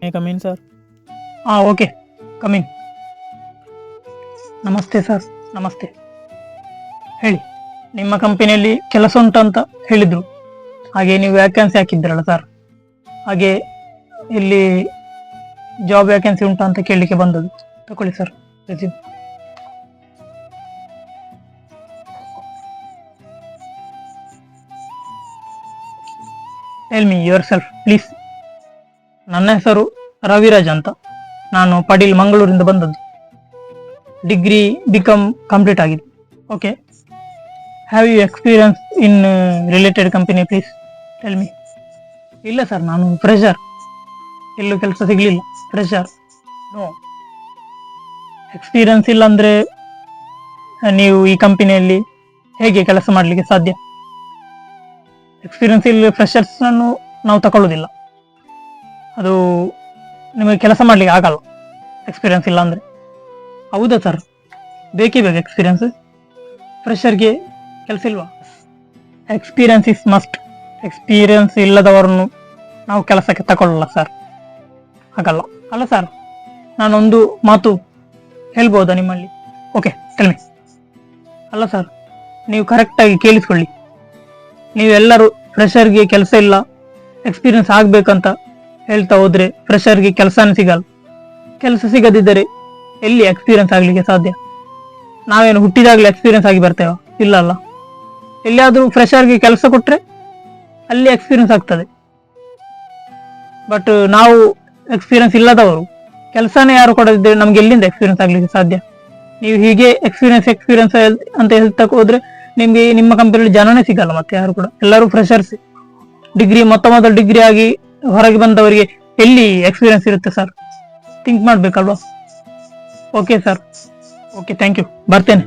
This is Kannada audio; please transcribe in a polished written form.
May come in sir. Okay, coming. ನಮಸ್ತೆ ಸರ್. ನಮಸ್ತೆ. ಹೇಳಿ, ನಿಮ್ಮ ಕಂಪನಿಯಲ್ಲಿ ಕೆಲಸ ಉಂಟಂತ ಹೇಳಿದ್ರು. ಹಾಗೆ ನೀವು ವ್ಯಾಕೆನ್ಸಿ ಹಾಕಿದ್ರಲ್ಲ ಸರ್, ಹಾಗೆ ಇಲ್ಲಿ ಜಾಬ್ ವ್ಯಾಕೆನ್ಸಿ ಉಂಟಾ ಅಂತ ಕೇಳಲಿಕ್ಕೆ ಬಂದದ್ದು. ತಗೊಳ್ಳಿ sir resume. Tell me yourself please. ನನ್ನ ಹೆಸರು ರವಿರಾಜ್ ಅಂತ. ನಾನು ಪಡೀಲ್ ಮಂಗಳೂರಿಂದ ಬಂದದ್ದು. ಡಿಗ್ರಿ ಬಿಕಾಮ್ ಕಂಪ್ಲೀಟ್ ಆಗಿದೆ. Okay, have you experience in related company please tell me. ಇಲ್ಲ ಸರ್, ನಾನು ಫ್ರೆಶರ್, ಎಲ್ಲೂ ಕೆಲಸ ಸಿಗಲಿಲ್ಲ. ಫ್ರೆಶರ್, ನೋ ಎಕ್ಸ್ಪೀರಿಯನ್ಸ್ ಇಲ್ಲ ಅಂದರೆ ನೀವು ಈ ಕಂಪನಿಯಲ್ಲಿ ಹೇಗೆ ಕೆಲಸ ಮಾಡಲಿಕ್ಕೆ ಸಾಧ್ಯ? ಎಕ್ಸ್ಪೀರಿಯನ್ಸ್ ಇಲ್ಲ ಫ್ರೆಶರ್ಸ್ ಅನ್ನು ನಾವು ತಗೊಳ್ಳೋದಿಲ್ಲ. ಅದು ನಿಮಗೆ ಕೆಲಸ ಮಾಡಲಿಕ್ಕೆ ಆಗಲ್ಲ ಎಕ್ಸ್ಪೀರಿಯನ್ಸ್ ಇಲ್ಲ ಅಂದರೆ. ಹೌದಾ ಸರ್, ಬೇಕೇ ಬೇಕು ಎಕ್ಸ್ಪೀರಿಯನ್ಸ್. ಫ್ರೆಶರ್ಗೆ ಕೆಲಸ ಇಲ್ವಾ? Experience is must. ಎಕ್ಸ್ಪೀರಿಯನ್ಸ್ ಇಲ್ಲದವರನ್ನು ನಾವು ಕೆಲಸಕ್ಕೆ ತಗೊಳ್ಳಲ್ಲ ಸರ್, ಆಗಲ್ಲ. ಅಲ್ಲ ಸರ್, ನಾನೊಂದು ಮಾತು ಹೇಳ್ಬೋದಾ ನಿಮ್ಮಲ್ಲಿ? Okay, tell me. ಅಲ್ಲ ಸರ್, ನೀವು ಕರೆಕ್ಟಾಗಿ ಕೇಳಿಸ್ಕೊಳ್ಳಿ. ನೀವೆಲ್ಲರೂ ಫ್ರೆಶರ್ಗೆ ಕೆಲಸ ಇಲ್ಲ, ಎಕ್ಸ್ಪೀರಿಯನ್ಸ್ ಆಗಬೇಕಂತ ಹೇಳ್ತಾ ಹೋದ್ರೆ ಫ್ರೆಶರ್ಗೆ ಕೆಲಸನೇ ಸಿಗಲ್ಲ. ಕೆಲಸ ಸಿಗದಿದ್ದರೆ ಎಲ್ಲಿ ಎಕ್ಸ್ಪೀರಿಯನ್ಸ್ ಆಗಲಿಕ್ಕೆ ಸಾಧ್ಯ? ನಾವೇನು ಹುಟ್ಟಿದಾಗಲೇ ಎಕ್ಸ್ಪೀರಿಯನ್ಸ್ ಆಗಿ ಬರ್ತೇವ? ಇಲ್ಲ ಅಲ್ಲ. ಎಲ್ಲಿಯಾದರೂ ಫ್ರೆಶರ್ಗೆ ಕೆಲಸ ಕೊಟ್ಟರೆ ಅಲ್ಲಿ ಎಕ್ಸ್ಪೀರಿಯನ್ಸ್ ಆಗ್ತದೆ. ಬಟ್ ನಾವು ಎಕ್ಸ್ಪೀರಿಯನ್ಸ್ ಇಲ್ಲದವರು, ಕೆಲಸನೇ ಯಾರು ಕೊಡದಿದ್ದರೆ ನಮ್ಗೆ ಎಲ್ಲಿಂದ ಎಕ್ಸ್ಪೀರಿಯನ್ಸ್ ಆಗಲಿಕ್ಕೆ ಸಾಧ್ಯ? ನೀವು ಹೀಗೆ ಎಕ್ಸ್ಪೀರಿಯನ್ಸ್ ಅಂತ ಹೇಳ್ತಾ ಹೋದ್ರೆ ನಿಮ್ಗೆ ನಿಮ್ಮ ಕಂಪನಿಯಲ್ಲಿ ಜನನೇ ಸಿಗಲ್ಲ. ಮತ್ತೆ ಯಾರು ಕೂಡ, ಎಲ್ಲರೂ ಫ್ರೆಶರ್ಸ್. ಡಿಗ್ರಿ ಮೊದಲು ಡಿಗ್ರಿ ಆಗಿ ಹೊರಗೆ ಬಂದವರಿಗೆ ಎಲ್ಲಿ ಎಕ್ಸ್ಪೀರಿಯನ್ಸ್ ಇರುತ್ತೆ ಸರ್? ಥಿಂಕ್ ಮಾಡ್ಬೇಕಲ್ವಾ? Okay sir, okay, thank you, ಬರ್ತೇನೆ.